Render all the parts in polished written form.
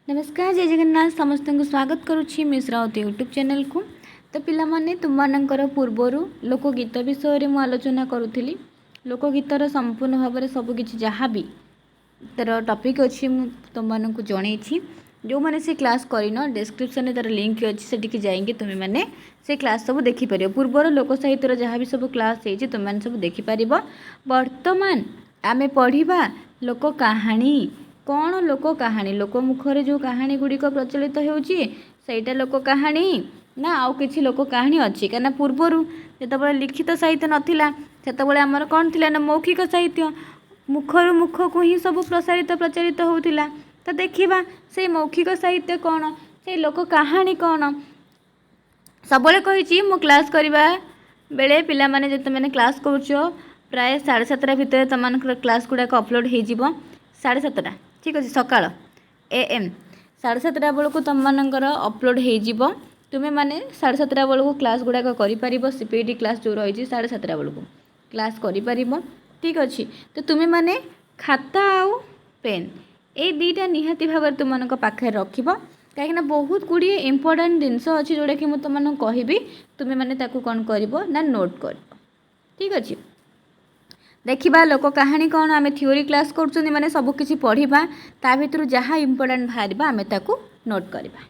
नमस्कार जय जगन्नाथ समस्त को स्वागत करुच्ची मिस राउत यूट्यूब चैनल को। तो पिला माने तुम मानकर पूर्वर लोकगीत विषय में आलोचना करुली। लोकगीतर संपूर्ण भाव में सबकि जहाँ भी तार टॉपिक अच्छी तुम मानक जन जो मैंने से क्लास करन डिस्क्रिप्शन में तार लिंक अच्छी से जाइए तुम मैंने से क्लास सब देखिपर। पूर्वर लोक साहित्य जहाँ भी सब क्लास होती तुम मैंने सब देखिपर। बर्तमान आमे पढ़ा लोक कहानी कौन लोक कहानी लोक मुखर जो कहानी गुड़िक प्रचलित होटा लोक कहानी ना आउ कि लोक कहानी अच्छी कहीं पूर्वर जो लिखित साहित्य नाला से आमर कौन थी ना मौखिक साहित्य मुखर मुख को ही सब प्रसारित प्रचारित होता। तो देखा से मौखिक साहित्य कौन से लोक कहानी कौन सब कही मु क्लास करवा बेले पिला माने जो तुमने क्लास करुच प्राय 7:30 भितर तुम क्लास गुड़ाक अपलोड हो 7:30 ठीक अच्छे सकाळ AM 7:30 बेलू तुम मानकर अपलोड हो तुम्हें माने 7:30 बेलू क्लास गुड़ाक कर सीपीटी क्लास जो रही 7:30 बेलू क्लास कर ठीक अच्छे। तो तुम्हें माने खाता आउ पेन ये दुईटा निहाती भाव तुम मान पाखे रख कहीं बहुत गुड़िए इंपोर्टाट जिनस अच्छी जोटा कि मुझे तुम कहि तुम्हें माने कौन कर ना नोट कर ठीक अच्छे। देखा लोक कहानी कौन आम थ्योरी क्लास कर माने सबकि पढ़ा ता भर जहाँ इंपोर्टाट बाहर आम ताकू नोट करवा।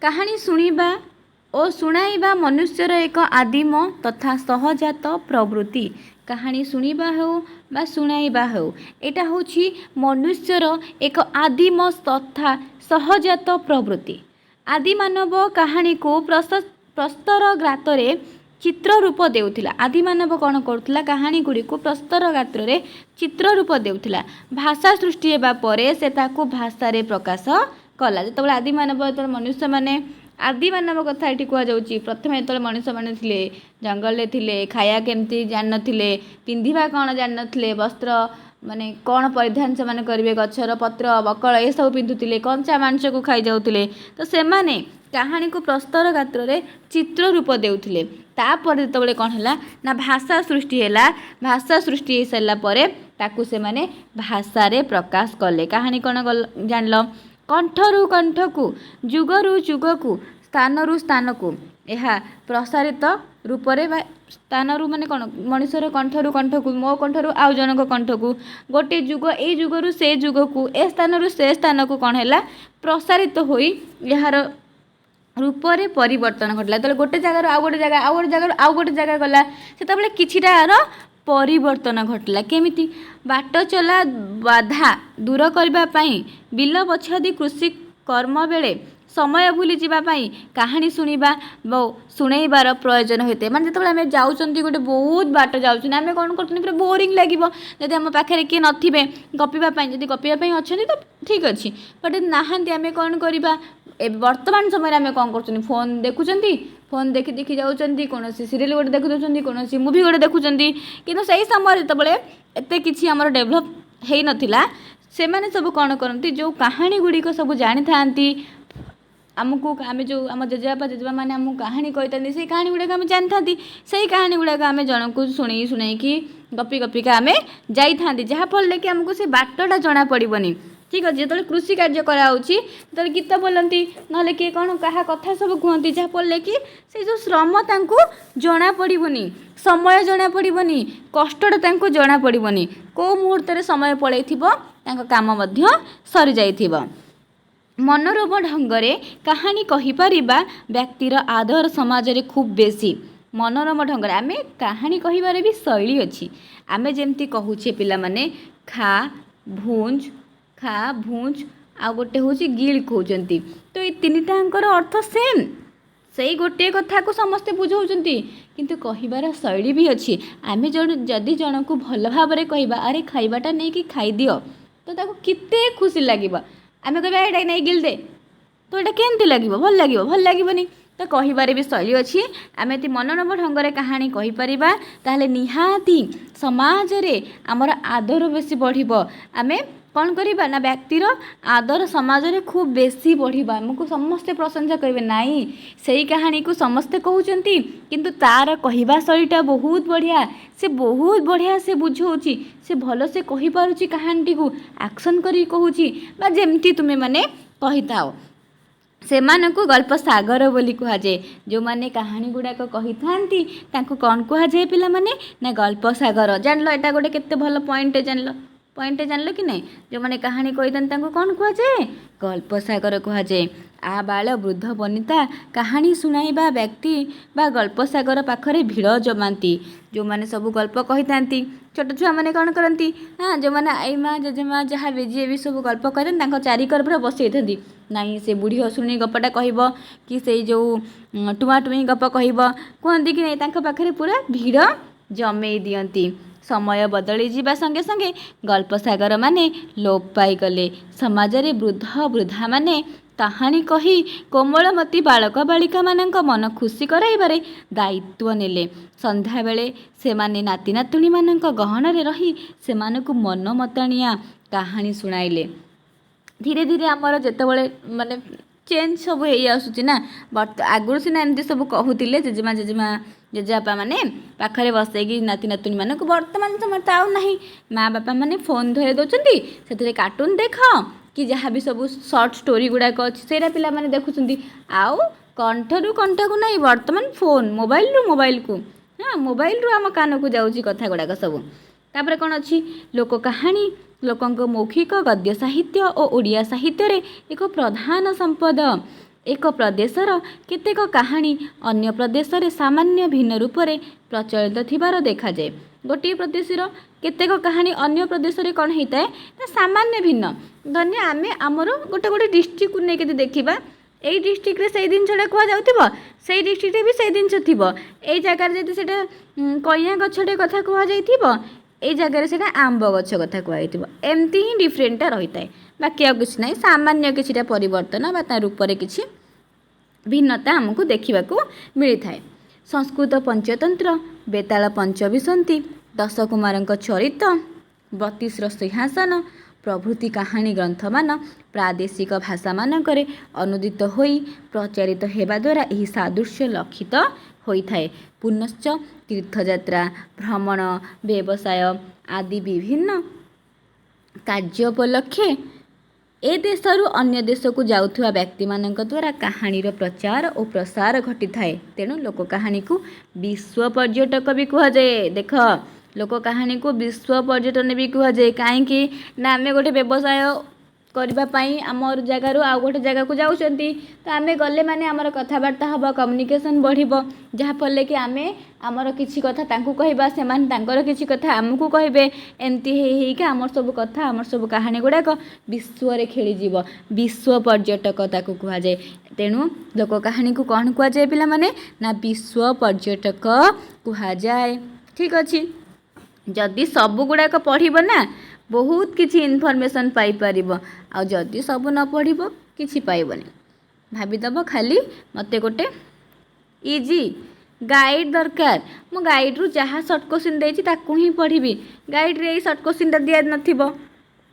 कहानी शुणा और शुणाइबा मनुष्यर एक आदिम तथा सहजात प्रवृत्ति। कहानी शुणा हो बा शुणाइबा हो यहाँ हूँ मनुष्यर एक आदिम तथा सहजात प्रवृत्ति। आदि मानव कहानी को प्रस्तर गात्रे चित्र रूप देउथिला। आदि मानव कौन करुला कहानी गुड़ी को प्रस्तर गात्र रे चित्र रूप देउथिला। भाषा सृष्टि हेबा परे से ताको भाषा रे प्रकाश कला। जो आदि मानव जो मनुष्य माने आदि मानव कथा ये कहुच्छी प्रथम जो मनुष्य मैंने थे जंगल में थे खाया केमती जान नी पिंधा कौन जान नी वस्त्र माने कौन परिधान से मैंने करेंगे गचर पत्र बकल ये सब पिंधुले कंचा मांस को खाई जाऊे। तो से माने कहानी को प्रस्तर गात्र रे चित्र रूप देउथिले। तापर जो कौन है ना भाषा सृष्टि है भाषा सृष्टि हो सारापर ताकू से माने भाषा रे प्रकाश कले। कहानी कौन जान कंठरू कंठ को जुगरू जुग को स्थानरू स्थान को यह प्रसारित रूप से स्थानरू माने कौन मनुष्यर कंठरू कंठ को मो कंठरू आउ जनक कंठ को गोटे जुग ए जुगरू से जुग को ए स्थानरू से स्थान को कौन है प्रसारित होई यार रूप से परिवर्तन घटला। तो गोटे जगार आउ गोटे जगह आउ गोटे जगार आउ गोटे जगह गला से किछिटार परिवर्तन घटला। केमिति बाट चला बाधा दूर करने बिल पछादी कृषि कर्म बेले समय भूली जावाई कहानी शुणा शुणेबार प्रयोजन होता है। माने जो आम जाऊँच गोटे बहुत बाट जाऊँ आम कौन कर पूरा बोरिंग लगे जब आम पाखे किए नथिबे गपिवाई जब गपिवाई अच्छा तो ठीक अच्छे बट नहांती आम कौन करवा वर्तमान समय आम कौन कर फोन देखुं फोन देखी देखी जाऊँच कौन सीरियल गोटे देखु दौरान कौन मुवी गोटे देखुं कि से समय जो एत कि आम डेभलप हो नाला से मैंने सब कौन करती जो कहानी गुड़िक सब जानी था आमको आम जो आम जेजेबापा जेजेबा मैंने आमको कहानी कही से कहानी गुड़ाक आम जानी था से कहानी गुड़ाक आम जन को शुणी शुणी गपी गपिका आम जाता जहाँफल कि आमको से बाटटा जना पड़ोनी ठीक अच्छे। जो कृषि कार्य कराऊँगी तो गीत बोलती ना किए कौन क्या कथा सब कहती जहाँफल कि से जो श्रम तांको जना पड़ोनी समय जना पड़ोनी कष्टा जना पड़ोनी कौ मुहूर्त समय पड़े काम सरी जाइथिबो। मनोरम ढंगरे कहानी कहीपर व्यक्तिर आदर समाज रे खूब बेसी मनोरम ढंगरे आम कहानी कहिबार भी शैली अच्छी। आम जमती कहूचे पिला माने खा भूंज आ गोटे हूँ गिल कहते तो ये तीन टाकर अर्थ सेम से गोटे कथा को समस्ते बुझाऊँच किंतु कहिबार शैली भी अच्छी। आम जदि जन को भल भाव में कहवा अरे खाइबाटा नहीं कि खाई दियो तो ताको किते खुशी लगे आम कह नहीं गिल दे तो यहाँ केमती लगे भल लगनी तो कहिबारे भी शैली अच्छी आम ये मनोरम ढंग से कहानी कहीपर ताहले निहाती समाज रे आमर आदर बेसी बढ़िबो आमे कौन करवा ना व्यक्तिर आदर समाज में खूब बेसी बढ़िबा आमको समस्ते प्रशंसा करेंगे नाई से कहानी को समस्ते कहते किंतु तार कहवा शैलीटा बहुत बढ़िया से बहुत बढ़िया से बुझाऊँगी से भल से कहीपी कहानी को एक्शन करी कहूँ बा जेमती तुम्हें माने कही थाओ से मानकु गल्प सागर बोली कहुए जो मैंने कहानी गुड़ाक कही था कौन कहुए पिला माने ना गल्प सागर जान लो एटा गोटे केते भल पॉइंट जान लो कि नहीं जो मैंने कहानी कही था कौन कहुए गल्प सागर कहुए आ बाल वृद्ध वनिता कहानी शुणाइबा व्यक्ति बा गल्प सागर पाखरे भिड़ जमाती जो मैंने सब गल्प कही था छोट छुआ मैंने कौन करती हाँ जो मैंने आई माँ जेजेमा जहाँ भी जी भी सब गल्प कहते चारिकर पूरा बसई था नाई से बुढ़ी हसुणी गपटा कह कि से जो टुआ टुई गप कह कहती कि नहीं पाखे पूरा भिड़ जमे दियंती समय बदली जीवा संगे संगे गल्प सागर माने लोप पाईगले समाज रे वृद्ध वृद्धा माने कहानी कही कोमलमती बालक बालिका मानक मन खुशी कराइबारे दायित्व नेले संध्या बेले से माने नाती नातुणी मानक गहन रे रही से मानकु मन मताणिया कहानी सुनाइले धीरे धीरे आमर जेतेबेले माने चेंज सब हो आसूची ना बट आगुरी सीना एमती सब कहूले जेजेमा जेजेबापा मैंने पाखरे बसैकी नाती नातुणी मानक बर्तमान समय तो आउ नहीं माँ बापा मैंने फोन धरे दौरान से कार्टून देख कि जहाँ भी सब सर्ट स्टोरी गुड़ाक अच्छी से पिला माने देखुं आउ कंठरू कंठ को नहीं बर्तमान फोन मोबाइल को हाँ मोबाइल रु आम कान को जाऊँगी कथा गुड़ाक सब तापर कौन अच्छी लोक कहानी लोकंक मौखिक गद्य साहित्य और ओडिया साहित्य रे एक प्रधान संपद एक प्रदेशर केतेक कहानी अन्य प्रदेश सामान्य भिन्न रूप से प्रचलित थिबार देखा जाए गोटे प्रदेशर केतेक कहानी अन्य प्रदेश में कौन होता है ना सामान्य भिन्न धन्य आम आमर गोटे गोटे डिस्ट्रिक्ट को लेकिन देखा यही डिस्ट्रिक्ट से जिनसा कहु से डिस्ट्रिक्ट भी से जिन थी यही जगार जब से कइया गछटे कथा कहुई ये जगह से आंब गछ कथा कहुई एमती ही डिफरेन्टा रही है बाकी आ कि ना सामान्य किसी परिवर्तन बा रूप से किसी भिन्नता आमको देखा मिलता है संस्कृत पंचतंत्र बेताल पंचविंशति दश कुमार चरित 32 सिंहासन प्रभृति कहानी ग्रंथ मान प्रादेशिक भाषा मानकरे अनुदित होई प्रचारित हेबा द्वारा यही सादृश्य लक्षित होता है पुनश्च तीर्थयात्रा भ्रमण व्यवसाय आदि विभिन्न कार्योपलक्षे ए देशरू अन्य देश को जाउथुवा व्यक्ति मानक द्वारा कहानीर प्रचार और प्रसार घटी थाए तेणु लोक कहानी को विश्व पर्यटक भी कहुए देख लोक कहानी को विश्व पर्यटन भी कहुए कहीं ना आम गोटे व्यवसाय करने आमर जगार आउ गोटे जगह को जाऊँच तो आम गले माने आमर कथबार्ता हम कम्युनिकेशन बढ़ जहाँफल कि आम आमर किसी कथा तांकु कहबा सेमान तांकर किसी कथा आमको कहे एमती होइका आमर सब कथा आमर सब कहानी गुड़ाक विश्व रे खेली जीव विश्व पर्यटक ताकू कहुए तेणु लोक कहानी को कौन कहुए पिला माने ना विश्व पर्यटक कहुए ठीक अच्छे जदि सब गुड़ाक पढ़ब ना बहुत किसी इनफॉरमेशन पाई परिबो आ जदि सब न पढ़िबो किछि पाइबनी भाविदब खाली मते गोटे इजी गाइड दरकार मो गाइड रु जहाँ सर्ट क्वेश्चन देछि ताकू ही पढ़िबी गाइड रे सर्ट क्वेश्चन दिया नथिबो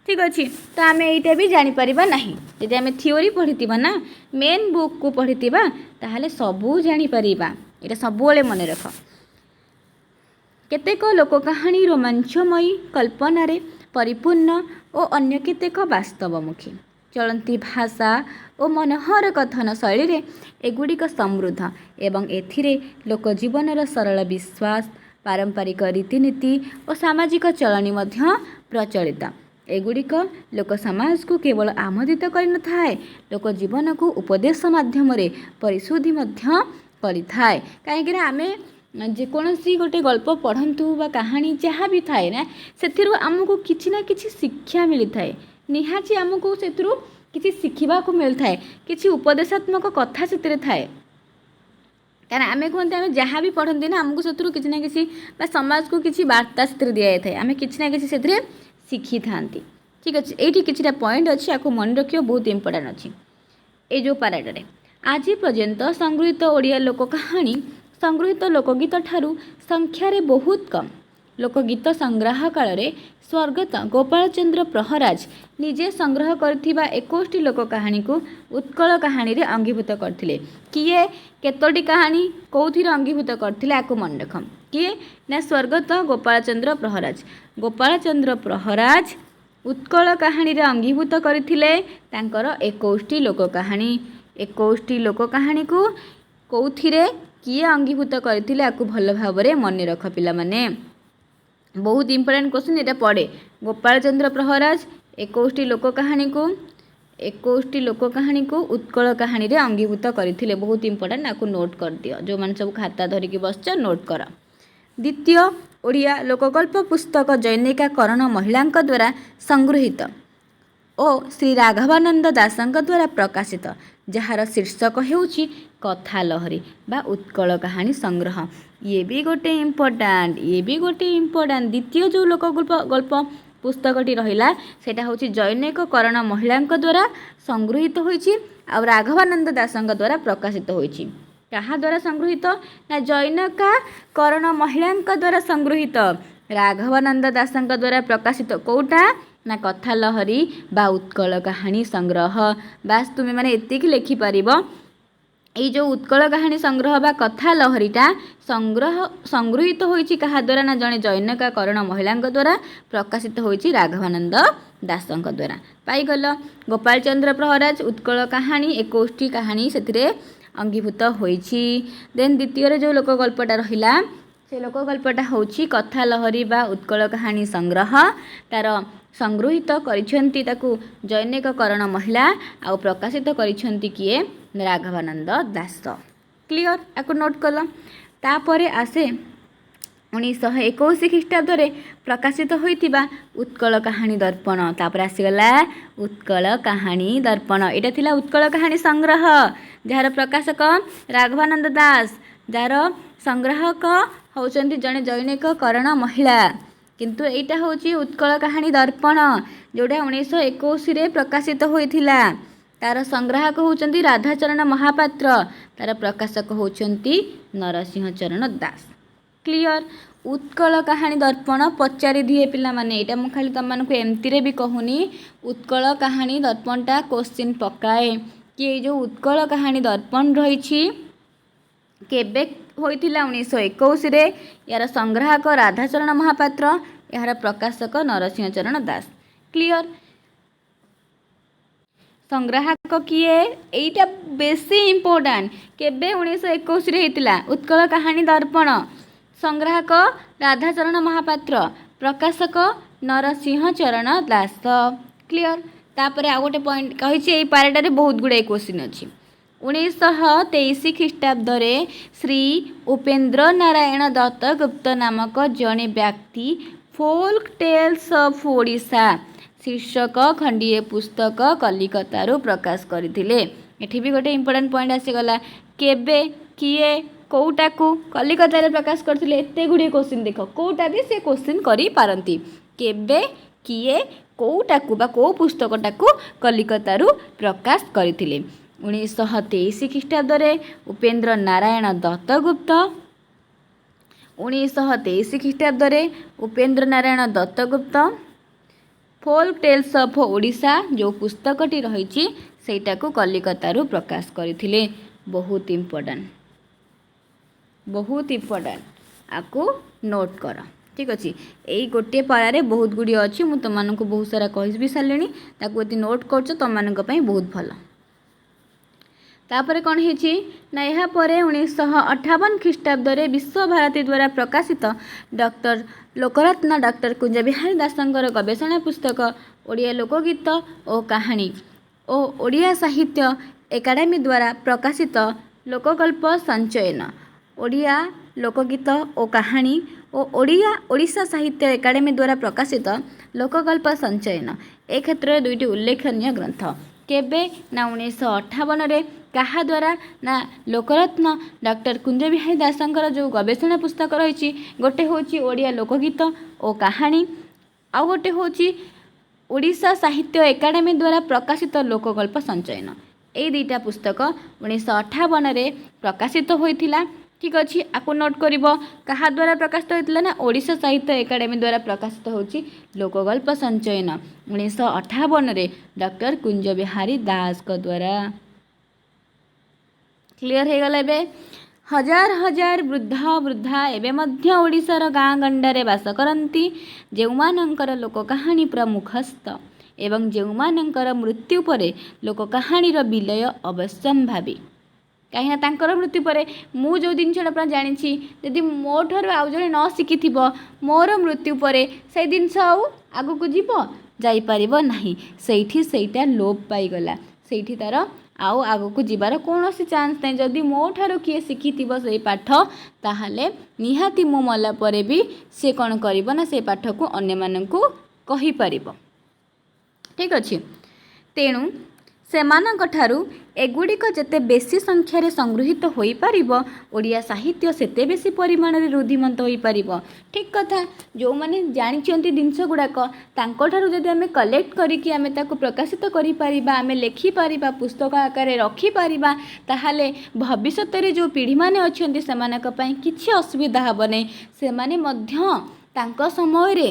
ठीक अच्छे तो आम यहीटा भी जानीपर ना यदि आम थ्योरी पढ़ी ना मेन बुक को पढ़ी ताहले सबू जानीपर यहाँ सबुले मन रख केतेक लोक कहानी रोमांचमयी कल्पनारे परिपूर्ण और अन्य केतेक वास्तवमुखी चलती भाषा और मनोहर कथन शैली रे एगुड़िक समृद्ध एवं एथिरे लोक जीवनर सरल विश्वास पारंपरिक रीतिनीति और सामाजिक चलनी मध्य प्रचलित एगुड़िक लोक समाज को केवल आमोदित कर थाए लोक जीवन को उपदेश माध्यम परिशुद्धि करिथाए कहीं आमे जेकोसी गोटे गल्प पढ़ंतु बा कहानी जहाँ भी थाए ना से आमको किसी ना किसी शिक्षा मिलता है निहाची आमको से किसी शिखा को मिलता है किसी उपदेशात्मक कथा से थाए कारण आम कहते आम जहाँ भी पढ़ती ना आमको से किसी ना किसी समाज को किसी वार्ता से दि जाए आम किसी ना किसी से शिखी था ठीक अच्छे ये किसी पॉइंट अच्छी आपको मन रखियो बहुत इंपोर्टेंट अच्छी ये जो पाराटे ଆଜି ପର୍ଯ୍ୟନ୍ତ ସଂଗୃହୀତ ଓଡ଼ିଆ ଲୋକ କାହାଣୀ ସଂଗୃହୀତ ଲୋକଗୀତ ଠାରୁ ସଂଖ୍ୟାରେ ବହୁତ କମ୍। ଲୋକଗୀତ ସଂଗ୍ରହ କାଳରେ ସ୍ୱର୍ଗତ ଗୋପାଳଚନ୍ଦ୍ର ପ୍ରହରାଜ ନିଜେ ସଂଗ୍ରହ କରିଥିବା 21ଟି ଲୋକ କାହାଣୀକୁ ଉତ୍କଳ କାହାଣୀରେ ଅଙ୍ଗୀଭୂତ କରିଥିଲେ। କିଏ କେତୋଟି କାହାଣୀ କେଉଁଥିରେ ଅଙ୍ଗୀଭୂତ କରିଥିଲେ ଆକୁ ମନେ ରଖ। କିଏ ନା ସ୍ୱର୍ଗତ ଗୋପାଳଚନ୍ଦ୍ର ପ୍ରହରାଜ। ଗୋପାଳଚନ୍ଦ୍ର ପ୍ରହରାଜ ଉତ୍କଳ କାହାଣୀରେ ଅଙ୍ଗୀଭୂତ କରିଥିଲେ ତାଙ୍କର 21ଟି ଲୋକ କାହାଣୀ। 21ଟି ଲୋକ କାହାଣୀକୁ କେଉଁଥିରେ କିଏ ଅଙ୍ଗୀଭୂତ କରିଥିଲେ ଆକୁ ଭଲ ଭାବରେ ମନେ ରଖ ପିଲାମାନେ। ବହୁତ ଇମ୍ପୋର୍ଟାଣ୍ଟ କ୍ୱେଶ୍ଚିନ୍ ଏଇଟା ପଡ଼େ। ଗୋପାଳଚନ୍ଦ୍ର ପ୍ରହରାଜ 21ଟି ଲୋକ କାହାଣୀକୁ ଉତ୍କଳ କାହାଣୀରେ ଅଙ୍ଗୀଭୂତ କରିଥିଲେ। ବହୁତ ଇମ୍ପୋର୍ଟାଣ୍ଟ, ଆକୁ ନୋଟ୍ କରିଦିଅ। ଯେଉଁମାନେ ସବୁ ଖାତା ଧରିକି ବସିଛ ନୋଟ୍ କର। ଦ୍ୱିତୀୟ ଓଡ଼ିଆ ଲୋକଗଳ୍ପ ପୁସ୍ତକ ଜନୈକା କରଣ ମହିଳାଙ୍କ ଦ୍ୱାରା ସଂଗୃହୀତ ଓ ଶ୍ରୀ ରାଘବାନନ୍ଦ ଦାସଙ୍କ ଦ୍ୱାରା ପ୍ରକାଶିତ, ଯାହାର ଶୀର୍ଷକ ହେଉଛି କଥା ଲହରୀ ବା ଉତ୍କଳ କାହାଣୀ ସଂଗ୍ରହ। ଇଏ ବି ଗୋଟେ ଇମ୍ପୋର୍ଟାଣ୍ଟ। ଦ୍ୱିତୀୟ ଯେଉଁ ଲୋକଗଳ୍ପ ପୁସ୍ତକଟି ରହିଲା ସେଇଟା ହେଉଛି ଜନୈକ କରଣ ମହିଳାଙ୍କ ଦ୍ୱାରା ସଂଗୃହୀତ ହୋଇଛି ଆଉ ରାଘବାନନ୍ଦ ଦାସଙ୍କ ଦ୍ୱାରା ପ୍ରକାଶିତ ହୋଇଛି। କାହା ଦ୍ୱାରା ସଂଗୃହୀତ ନା ଜନୈକା କରଣ ମହିଳାଙ୍କ ଦ୍ୱାରା ସଂଗୃହୀତ, ରାଘବାନନ୍ଦ ଦାସଙ୍କ ଦ୍ୱାରା ପ୍ରକାଶିତ। କେଉଁଟା ନା କଥା ଲହରୀ ବା ଉତ୍କଳ କାହାଣୀ ସଂଗ୍ରହ। ବାସ୍ ତୁମେ ମାନେ ଏତିକି ଲେଖିପାରିବ। ଏଇ ଯେଉଁ ଉତ୍କଳ କାହାଣୀ ସଂଗ୍ରହ ବା କଥା ଲହରୀଟା ସଂଗୃହୀତ ହୋଇଛି କାହା ଦ୍ୱାରା ନା ଜଣେ ଜନୈକା କରଣ ମହିଳାଙ୍କ ଦ୍ୱାରା, ପ୍ରକାଶିତ ହୋଇଛି ରାଘବାନନ୍ଦ ଦାସଙ୍କ ଦ୍ୱାରା। ପାଇଗଲ। ଗୋପାଳଚନ୍ଦ୍ର ପ୍ରହରାଜ ଉତ୍କଳ କାହାଣୀ 21ଟି କାହାଣୀ ସେଥିରେ ଅଙ୍ଗୀଭୂତ ହୋଇଛି। ଦେନ୍ ଦ୍ୱିତୀୟରେ ଯେଉଁ ଲୋକଗଳ୍ପଟା ରହିଲା ସେ ଲୋକଗଳ୍ପଟା ହେଉଛି କଥା ଲହରୀ ବା ଉତ୍କଳ କାହାଣୀ ସଂଗ୍ରହ। ତାର ସଂଗୃହୀତ କରିଛନ୍ତି ତାକୁ ଜନୈକ କରଣ ମହିଳା ଆଉ ପ୍ରକାଶିତ କରିଛନ୍ତି କିଏ ରାଘବାନନ୍ଦ ଦାସ। କ୍ଲିଅର, ଆକୁ ନୋଟ୍ କଲ। ତାପରେ ଆସେ 1921 ଖ୍ରୀଷ୍ଟାବ୍ଦରେ ପ୍ରକାଶିତ ହୋଇଥିବା ଉତ୍କଳ କାହାଣୀ ଦର୍ପଣ। ତାପରେ ଆସିଗଲା ଉତ୍କଳ କାହାଣୀ ଦର୍ପଣ। ଏଇଟା ଥିଲା ଉତ୍କଳ କାହାଣୀ ସଂଗ୍ରହ, ଯାହାର ପ୍ରକାଶକ ରାଘବାନନ୍ଦ ଦାସ, ଯାହାର ସଂଗ୍ରାହକ ହେଉଛନ୍ତି ଜଣେ ଜନୈକ କରଣ ମହିଳା। କିନ୍ତୁ ଏଇଟା ହେଉଛି ଉତ୍କଳ କାହାଣୀ ଦର୍ପଣ, ଯେଉଁଟା 1921ରେ ପ୍ରକାଶିତ ହୋଇଥିଲା। ତାର ସଂଗ୍ରାହକ ହେଉଛନ୍ତି ରାଧାଚରଣ ମହାପାତ୍ର, ତାର ପ୍ରକାଶକ ହେଉଛନ୍ତି ନରସିଂହ ଚରଣ ଦାସ। କ୍ଲିଅର। ଉତ୍କଳ କାହାଣୀ ଦର୍ପଣ ପଚାରି ଦିଏ ପିଲାମାନେ। ଏଇଟା ମୁଁ ଖାଲି ତୁମମାନଙ୍କୁ ଏମିତିରେ ବି କହୁନି, ଉତ୍କଳ କାହାଣୀ ଦର୍ପଣଟା କ୍ୱେଶ୍ଚିନ୍ ପକାଏ କି ଏଇ ଯେଉଁ ଉତ୍କଳ କାହାଣୀ ଦର୍ପଣ ରହିଛି କେବେ ହୋଇଥିଲା 1921ରେ। ଏହାର ସଂଗ୍ରାହକ ରାଧାଚରଣ ମହାପାତ୍ର, ଏହାର ପ୍ରକାଶକ ନରସିଂହ ଚରଣ ଦାସ। କ୍ଲିଅର। ସଂଗ୍ରାହକ କିଏ ଏଇଟା ବେଶୀ ଇମ୍ପୋର୍ଟାଣ୍ଟ। କେବେ 1921ରେ ହେଇଥିଲା ଉତ୍କଳ କାହାଣୀ ଦର୍ପଣ। ସଂଗ୍ରାହକ ରାଧାଚରଣ ମହାପାତ୍ର, ପ୍ରକାଶକ ନରସିଂହ ଚରଣ ଦାସ। କ୍ଲିଅର। ତାପରେ ଆଉ ଗୋଟେ ପଏଣ୍ଟ କହିଛି, ଏଇ ପାରାଟାରେ ବହୁତ ଗୁଡ଼ାଏ କ୍ୱେଶ୍ଚିନ୍ ଅଛି। 1923 ଖ୍ରୀଷ୍ଟାବ୍ଦରେ ଶ୍ରୀ ଉପେନ୍ଦ୍ର ନାରାୟଣ ଦତ୍ତଗୁପ୍ତ ନାମକ ଜଣେ ବ୍ୟକ୍ତି ଫୋଲ୍କ ଟେଲ୍ସ ଅଫ୍ ଓଡ଼ିଶା ଶୀର୍ଷକ ଖଣ୍ଡିଏ ପୁସ୍ତକ କଲିକତାରୁ ପ୍ରକାଶ କରିଥିଲେ। ଏଠି ବି ଗୋଟେ ଇମ୍ପୋର୍ଟାଣ୍ଟ ପଏଣ୍ଟ ଆସିଗଲା। କେବେ, କିଏ, କେଉଁଟାକୁ କଲିକତାରେ ପ୍ରକାଶ କରିଥିଲେ। ଏତେ ଗୁଡ଼ିଏ କ୍ୱେଶ୍ଚିନ୍ ଦେଖ, କେଉଁଟା ବି ସେ କ୍ୱେଶ୍ଚିନ୍ କରିପାରନ୍ତି। କେବେ, କିଏ, କେଉଁଟାକୁ ବା କେଉଁ ପୁସ୍ତକଟାକୁ କଲିକତାରୁ ପ୍ରକାଶ କରିଥିଲେ। 1923 ଖ୍ରୀଷ୍ଟାବ୍ଦରେ ଉପେନ୍ଦ୍ର ନାରାୟଣ ଦତ୍ତଗୁପ୍ତ 1923 ଖ୍ରୀଷ୍ଟାବ୍ଦରେ Upendra Narayan Duttagupta folk tales of Odisha ଯେଉଁ ପୁସ୍ତକଟି ରହିଛି ସେଇଟାକୁ କଲିକତାରୁ ପ୍ରକାଶ କରିଥିଲେ। ବହୁତ ଇମ୍ପୋର୍ଟାଣ୍ଟ, ଆକୁ ନୋଟ୍ କର। ଠିକ୍ ଅଛି। ଏଇ ଗୋଟିଏ ପାରାରେ ବହୁତ ଗୁଡ଼ିଏ ଅଛି, ମୁଁ ତୁମମାନଙ୍କୁ ବହୁତ ସାରା କହି ବି ସାରିଲିଣି। ତାକୁ ଯଦି ନୋଟ୍ କରୁଛ ତୁମମାନଙ୍କ ପାଇଁ ବହୁତ ଭଲ। ତାପରେ କ'ଣ ହେଇଛି ନା ଏହାପରେ 1958 ଖ୍ରୀଷ୍ଟାବ୍ଦରେ ବିଶ୍ୱଭାରତୀ ଦ୍ୱାରା ପ୍ରକାଶିତ ଡକ୍ଟର ଲୋକରତ୍ନ ଡକ୍ଟର କୁଞ୍ଜବିହାରୀ ଦାସଙ୍କର ଗବେଷଣା ପୁସ୍ତକ ଓଡ଼ିଆ ଲୋକଗୀତ ଓ କାହାଣୀ ଓ ଓଡ଼ିଆ ସାହିତ୍ୟ ଏକାଡେମୀ ଦ୍ୱାରା ପ୍ରକାଶିତ ଲୋକଗଳ୍ପ ସଞ୍ଚୟନ, ଓଡ଼ିଆ ଲୋକଗୀତ ଓ କାହାଣୀ ଓ ଓଡ଼ିଶା ସାହିତ୍ୟ ଏକାଡେମୀ ଦ୍ୱାରା ପ୍ରକାଶିତ ଲୋକଗଳ୍ପ ସଞ୍ଚୟନ, ଏ କ୍ଷେତ୍ରରେ ଦୁଇଟି ଉଲ୍ଲେଖନୀୟ ଗ୍ରନ୍ଥ। କେବେ ନା 1958ରେ। କାହା ଦ୍ୱାରା ନା ଲୋକରତ୍ନ ଡକ୍ଟର କୁଞ୍ଜବିହାରୀ ଦାସଙ୍କର ଯେଉଁ ଗବେଷଣା ପୁସ୍ତକ ରହିଛି, ଗୋଟେ ହେଉଛି ଓଡ଼ିଆ ଲୋକଗୀତ ଓ କାହାଣୀ, ଆଉ ଗୋଟେ ହେଉଛି ଓଡ଼ିଶା ସାହିତ୍ୟ ଏକାଡେମୀ ଦ୍ୱାରା ପ୍ରକାଶିତ ଲୋକଗଳ୍ପ ସଞ୍ଚୟନ। ଏଇ ଦୁଇଟା ପୁସ୍ତକ 1958 ପ୍ରକାଶିତ ହୋଇଥିଲା। ଠିକ୍ ଅଛି, ଆକୁ ନୋଟ୍ କରିବ। କାହା ଦ୍ୱାରା ପ୍ରକାଶିତ ହୋଇଥିଲା ନା ଓଡ଼ିଶା ସାହିତ୍ୟ ଏକାଡେମୀ ଦ୍ୱାରା ପ୍ରକାଶିତ ହେଉଛି ଲୋକଗଳ୍ପ ସଞ୍ଚୟନ 1958 ଡକ୍ଟର କୁଞ୍ଜ ବିହାରୀ ଦାସଙ୍କ ଦ୍ୱାରା। କ୍ଲିୟର ହେଇଗଲା। ଏବେ ହଜାର ହଜାର ବୃଦ୍ଧ ବୃଦ୍ଧା ଏବେ ମଧ୍ୟ ଓଡ଼ିଶାର ଗାଁ ଗଣ୍ଡାରେ ବାସ କରନ୍ତି, ଯେଉଁମାନଙ୍କର ଲୋକ କାହାଣୀ ପୁରା ମୁଖସ୍ଥ ଏବଂ ଯେଉଁମାନଙ୍କର ମୃତ୍ୟୁ ପରେ ଲୋକ କାହାଣୀର ବିଲୟ ଅବଶ୍ୟମ୍ଭାବୀ। କାହିଁକିନା ତାଙ୍କର ମୃତ୍ୟୁ ପରେ ମୁଁ ଯେଉଁ ଜିନିଷଟା ପୁରା ଜାଣିଛି, ଯଦି ମୋ ଠାରୁ ଆଉ ଜଣେ ନ ଶିଖିଥିବ, ମୋର ମୃତ୍ୟୁ ପରେ ସେଇ ଜିନିଷ ଆଉ ଆଗକୁ ଯିବ ଯାଇପାରିବ ନାହିଁ। ସେଇଠି ସେଇଟା ଲୋପ ପାଇଗଲା, ସେଇଠି ତା'ର ଆଉ ଆଗକୁ ଯିବାର କୌଣସି ଚାନ୍ସ ନାହିଁ। ଯଦି ମୋ ଠାରୁ କିଏ ଶିଖିଥିବ ସେଇ ପାଠ, ତାହେଲେ ନିହାତି ମୁଁ ମଲା ପରେ ବି ସେ କ'ଣ କରିବ ନା ସେ ପାଠକୁ ଅନ୍ୟମାନଙ୍କୁ କହିପାରିବ। ଠିକ୍ ଅଛି, ତେଣୁ ସେମାନଙ୍କଠାରୁ ଏଗୁଡ଼ିକ ଯେତେ ବେଶୀ ସଂଖ୍ୟାରେ ସଂଗୃହୀତ ହୋଇପାରିବ, ଓଡ଼ିଆ ସାହିତ୍ୟ ସେତେ ବେଶୀ ପରିମାଣରେ ରୁଦ୍ଧିମନ୍ତ ହୋଇପାରିବ। ଠିକ୍ କଥା, ଯେଉଁମାନେ ଜାଣିଛନ୍ତି ଜିନିଷ ଗୁଡ଼ାକ ତାଙ୍କଠାରୁ ଯଦି ଆମେ କଲେକ୍ଟ କରିକି ଆମେ ତାକୁ ପ୍ରକାଶିତ କରିପାରିବା, ଆମେ ଲେଖିପାରିବା, ପୁସ୍ତକ ଆକାରରେ ରଖିପାରିବା, ତାହେଲେ ଭବିଷ୍ୟତରେ ଯେଉଁ ପିଢ଼ିମାନେ ଅଛନ୍ତି ସେମାନଙ୍କ ପାଇଁ କିଛି ଅସୁବିଧା ହେବ ନାହିଁ। ସେମାନେ ମଧ୍ୟ ତାଙ୍କ ସମୟରେ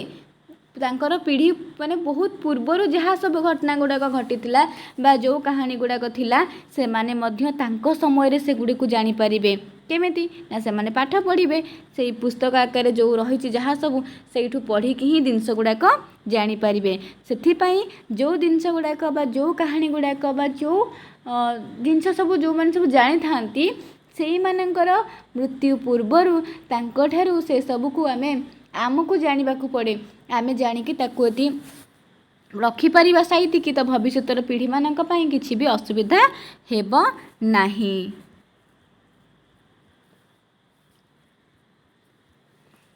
ତାଙ୍କର ପିଢ଼ି ମାନେ ବହୁତ ପୂର୍ବରୁ ଯାହା ସବୁ ଘଟଣା ଗୁଡ଼ାକ ଘଟିଥିଲା ବା ଯେଉଁ କାହାଣୀ ଗୁଡ଼ାକ ଥିଲା, ସେମାନେ ମଧ୍ୟ ତାଙ୍କ ସମୟରେ ସେଗୁଡ଼ିକୁ ଜାଣିପାରିବେ। କେମିତି ନା ସେମାନେ ପାଠ ପଢ଼ିବେ, ସେଇ ପୁସ୍ତକ ଆକାରରେ ଯେଉଁ ରହିଛି ଯାହା ସବୁ ସେଇଠୁ ପଢ଼ିକି ହିଁ ଜିନିଷ ଗୁଡ଼ାକ ଜାଣିପାରିବେ। ସେଥିପାଇଁ ଯେଉଁ ଜିନିଷ ଗୁଡ଼ାକ ବା ଯେଉଁ କାହାଣୀ ଗୁଡ଼ାକ ବା ଯେଉଁ ଜିନିଷ ସବୁ ଯେଉଁମାନେ ସବୁ ଜାଣିଥାନ୍ତି, ସେଇମାନଙ୍କର ମୃତ୍ୟୁ ପୂର୍ବରୁ ତାଙ୍କଠାରୁ ସେସବୁକୁ ଆମକୁ ଜାଣିବାକୁ ପଡ଼େ। ଆମେ ଜାଣିକି ତାକୁ ଯଦି ରଖିପାରିବା ସାଇତିକି, ତ ଭବିଷ୍ୟତର ପିଢ଼ିମାନଙ୍କ ପାଇଁ କିଛି ବି ଅସୁବିଧା ହେବ ନାହିଁ।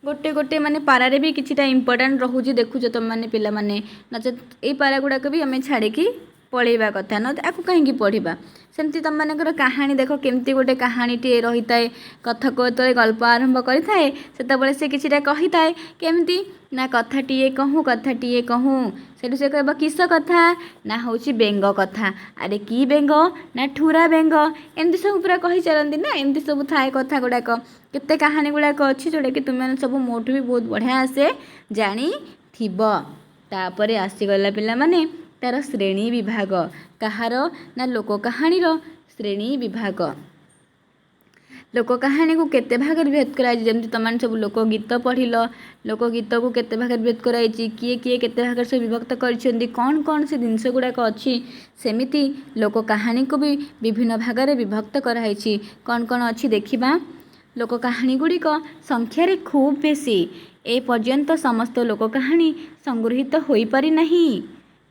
ଗୋଟେ ଗୋଟେ ମାନେ ପାରାରେ ବି କିଛିଟା ଇମ୍ପୋର୍ଟାଣ୍ଟ ରହୁଛି, ଦେଖୁଛ ତୁମମାନେ ପିଲାମାନେ, ନଚେତ୍ ଏଇ ପାରା ଗୁଡ଼ାକ ବି ଆମେ ଛାଡ଼ିକି ପଳେଇବା କଥା, ନ ଆକୁ କାହିଁକି ପଢ଼ିବା। ସେମିତି ତୁମମାନଙ୍କର କାହାଣୀ ଦେଖ, କେମିତି ଗୋଟେ କାହାଣୀଟିଏ ରହିଥାଏ। କଥକ ଯେତେବେଳେ ଗଳ୍ପ ଆରମ୍ଭ କରିଥାଏ ସେତେବେଳେ ସେ କିଛିଟା କହିଥାଏ, କେମିତି ନା କଥାଟିଏ କହୁଁ, ସେଠୁ ସେ କହିବ କିସ କଥା ନା ହେଉଛି ବେଙ୍ଗ କଥା। ଆରେ କି ବେଙ୍ଗ ନା ଠୁରା ବେଙ୍ଗ, ଏମିତି ସବୁ ପୁରା କହିଚାଲନ୍ତି ନା। ଏମିତି ସବୁ ଥାଏ କଥା ଗୁଡ଼ାକ, କେତେ କାହାଣୀ ଗୁଡ଼ାକ ଅଛି ଯେଉଁଟାକି ତୁମେମାନେ ସବୁ ମୋଠୁ ବି ବହୁତ ବଢ଼ିଆ ସେ ଜାଣିଥିବ। ତାପରେ ଆସିଗଲା ପିଲାମାନେ ତା'ର ଶ୍ରେଣୀ ବିଭାଗ। କାହାର ନା ଲୋକ କାହାଣୀର ଶ୍ରେଣୀ ବିଭାଗ। ଲୋକ କାହାଣୀକୁ କେତେ ଭାଗରେ ବିଭକ୍ତ କରାଯାଇଛି, ଯେମିତି ତୁମମାନେ ସବୁ ଲୋକଗୀତ ପଢ଼ିଲ, ଲୋକଗୀତକୁ କେତେ ଭାଗରେ ବିଭକ୍ତ କରାଯାଇଛି, କିଏ କିଏ କେତେ ଭାଗରେ ସବୁ ବିଭକ୍ତ କରିଛନ୍ତି, କ'ଣ କ'ଣ ସେ ଜିନିଷ ଗୁଡ଼ାକ ଅଛି, ସେମିତି ଲୋକ କାହାଣୀକୁ ବି ବିଭିନ୍ନ ଭାଗରେ ବିଭକ୍ତ କରାଯାଇଛି। କ'ଣ କ'ଣ ଅଛି ଦେଖିବା। ଲୋକ କାହାଣୀ ଗୁଡ଼ିକ ସଂଖ୍ୟାରେ ଖୁବ୍ ବେଶୀ। ଏ ପର୍ଯ୍ୟନ୍ତ ସମସ୍ତ ଲୋକ କାହାଣୀ ସଂଗୃହୀତ ହୋଇପାରିନାହିଁ,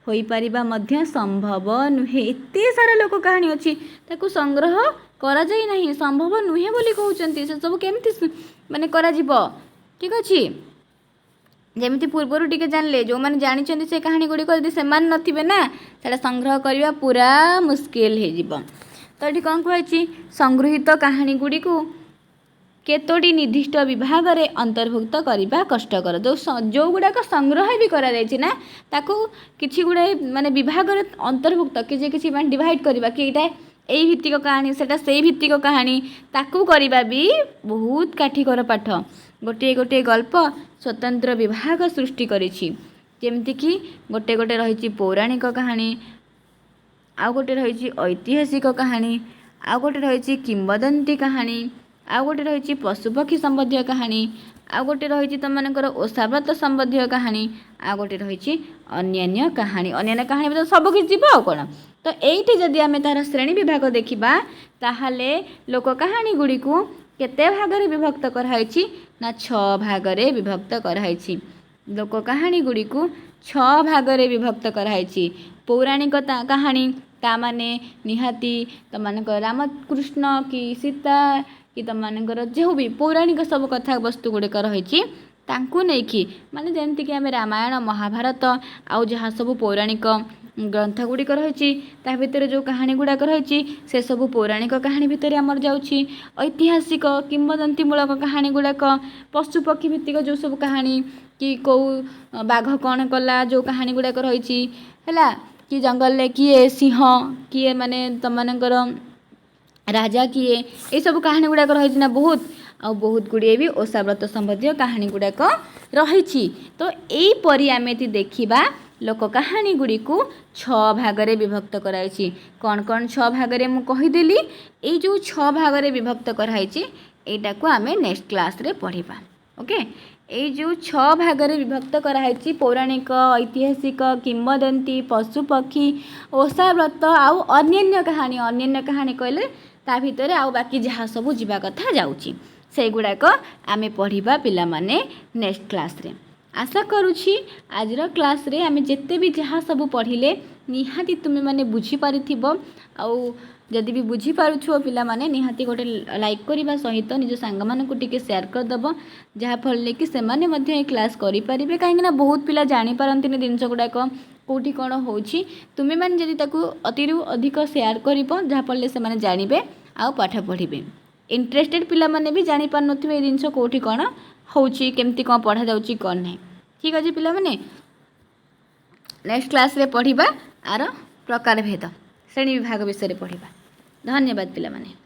ହୋଇପାରିବା ମଧ୍ୟ ସମ୍ଭବ ନୁହେଁ। ଏତେ ସାରା ଲୋକ କାହାଣୀ ଅଛି, ତାକୁ ସଂଗ୍ରହ କରାଯାଇ ନାହିଁ, ସମ୍ଭବ ନୁହେଁ ବୋଲି କହୁଛନ୍ତି। ସେସବୁ କେମିତି ମାନେ କରାଯିବ। ଠିକ୍ ଅଛି, ଯେମିତି ପୂର୍ବରୁ ଟିକେ ଜାଣିଲେ, ଯେଉଁମାନେ ଜାଣିଛନ୍ତି ସେ କାହାଣୀ ଗୁଡ଼ିକ ଯଦି ସେମାନେ ନଥିବେ ନା, ସେଇଟା ସଂଗ୍ରହ କରିବା ପୁରା ମୁସ୍କିଲ ହେଇଯିବ। ତ ଏଠି କ'ଣ କୁହାଯାଇଛି, ସଂଗୃହୀତ କାହାଣୀ ଗୁଡ଼ିକୁ କେତୋଟି ନିର୍ଦ୍ଦିଷ୍ଟ ବିଭାଗରେ ଅନ୍ତର୍ଭୁକ୍ତ କରିବା କଷ୍ଟକର। ଯେଉଁଗୁଡ଼ାକ ସଂଗ୍ରହ ବି କରାଯାଇଛି ନା, ତାକୁ କିଛି ଗୁଡ଼ାଏ ମାନେ ବିଭାଗରେ ଅନ୍ତର୍ଭୁକ୍ତ କିଛି ମାନେ ଡିଭାଇଡ଼ କରିବା, କି ଏଇଟା ଏଇ ଭିତ୍ତିକ କାହାଣୀ, ସେଇଟା ସେଇ ଭିତ୍ତିକ କାହାଣୀ, ତାକୁ କରିବା ବି ବହୁତ କାଠିକର ପାଠ। ଗୋଟିଏ ଗୋଟିଏ ଗଳ୍ପ ସ୍ୱତନ୍ତ୍ର ବିଭାଗ ସୃଷ୍ଟି କରିଛି। ଯେମିତିକି ଗୋଟେ ଗୋଟେ ରହିଛି ପୌରାଣିକ କାହାଣୀ, ଆଉ ଗୋଟେ ରହିଛି ଐତିହାସିକ କାହାଣୀ, ଆଉ ଗୋଟେ ରହିଛି କିମ୍ବଦନ୍ତୀ କାହାଣୀ, ଆଉ ଗୋଟେ ରହିଛି ପଶୁପକ୍ଷୀ ସମ୍ବନ୍ଧୀୟ କାହାଣୀ, ଆଉ ଗୋଟେ ରହିଛି ତୁମମାନଙ୍କର ଓଷାବ୍ରତ ସମ୍ବନ୍ଧୀୟ କାହାଣୀ, ଆଉ ଗୋଟେ ରହିଛି ଅନ୍ୟାନ୍ୟ କାହାଣୀ। ଅନ୍ୟାନ୍ୟ କାହାଣୀ ଭିତରେ ସବୁ କିଛି ଯିବ ଆଉ କ'ଣ। ତ ଏଇଠି ଯଦି ଆମେ ତା'ର ଶ୍ରେଣୀ ବିଭାଗ ଦେଖିବା, ତାହେଲେ ଲୋକ କାହାଣୀ ଗୁଡ଼ିକୁ କେତେ ଭାଗରେ ବିଭକ୍ତ କରାହେଇଛି ନା 6 ଭାଗରେ ବିଭକ୍ତ କରାହେଇଛି। ଲୋକ କାହାଣୀ ଗୁଡ଼ିକୁ 6 ଭାଗରେ ବିଭକ୍ତ କରାହେଇଛି। ପୌରାଣିକ କାହାଣୀ, ତା'ମାନେ ନିହାତି ତୁମମାନଙ୍କର ରାମକୃଷ୍ଣ କି ସୀତା କି ତୁମମାନଙ୍କର ଯେଉଁ ବି ପୌରାଣିକ ସବୁ କଥାବସ୍ତୁ ଗୁଡ଼ିକ ରହିଛି, ତାଙ୍କୁ ନେଇକି, ମାନେ ଯେମିତିକି ଆମେ ରାମାୟଣ ମହାଭାରତ ଆଉ ଯାହା ସବୁ ପୌରାଣିକ ଗ୍ରନ୍ଥ ଗୁଡ଼ିକ ରହିଛି, ତା ଭିତରେ ଯେଉଁ କାହାଣୀ ଗୁଡ଼ାକ ରହିଛି, ସେସବୁ ପୌରାଣିକ କାହାଣୀ ଭିତରେ ଆମର ଯାଉଛି। ଐତିହାସିକ କିମ୍ବଦନ୍ତୀମୂଳକ କାହାଣୀ ଗୁଡ଼ାକ, ପଶୁପକ୍ଷୀ ଭିତ୍ତିକ ଯେଉଁ ସବୁ କାହାଣୀ, କି କେଉଁ ବାଘ କ'ଣ କଲା, ଯେଉଁ କାହାଣୀ ଗୁଡ଼ାକ ରହିଛି ହେଲା, कि जंगल रे किए सिंह किए माने तुमମାନଙ୍କର राजा किए ये सब कहानी गुड़ाक रही ना बहुत आ बहुत गुड़िए भी ओषा व्रत संबंधी कहानी गुड़ाक रही। तो यहीपरि आम देखा लोक कहानी गुड़ी को 6 भागरे विभक्त कराई। कौन कौन 6 भागरे मु कहीदेली ये जो 6 भागरे विभक्त कराई एटा को आम नेक्स्ट क्लास रे पढ़िबा। ओके ये जो 6 भागरे विभक्त कराई पौराणिक ऐतिहासिक किंवदंती पशुपक्षी ओषा व्रत आउ अन्य कहानी कहले ता भितर आउ बाकी जहाँ सब जीवा कथा जाउची से गुड़ाक आम पढ़िबा पिला माने नेक्स्ट क्लास रे। आशा करुछि आजर क्लास रे आम जिते भी जहाँ सब पढ़िले निहाती तुम्हें माने बुझी पारिथिबो आउ जदि भी बुझी पारुछो पिला माने निहाती गोटे लाइक करबा सहित निज सांग मानकु टिके शेयर कर दबो जहाँ फल कि से माने मध्य ए क्लास करि परिबे काहेकि ना बहुत पिला जानि पारंतिनि जिनस गुड़ाक कोठी कोन होउछि तुमे माने जदि ताकू अतिरु अधिक शेयर करिबो जहाँ फल से माने जानिबे आउ पाठ पढ़िबे। इंटरेस्टेड पिला माने भी जानि पार नथिबे ए जिनस कोठी कोन होउछि केमती कोन पढ़ा जाउछि कोन नै। ठीक अछि पिला माने नेक्स्ट क्लास रे पढ़िबा आर प्रकार भेद श्रेणी विभाग विषय रे पढ़िबा। धन्यवाद पिला माने।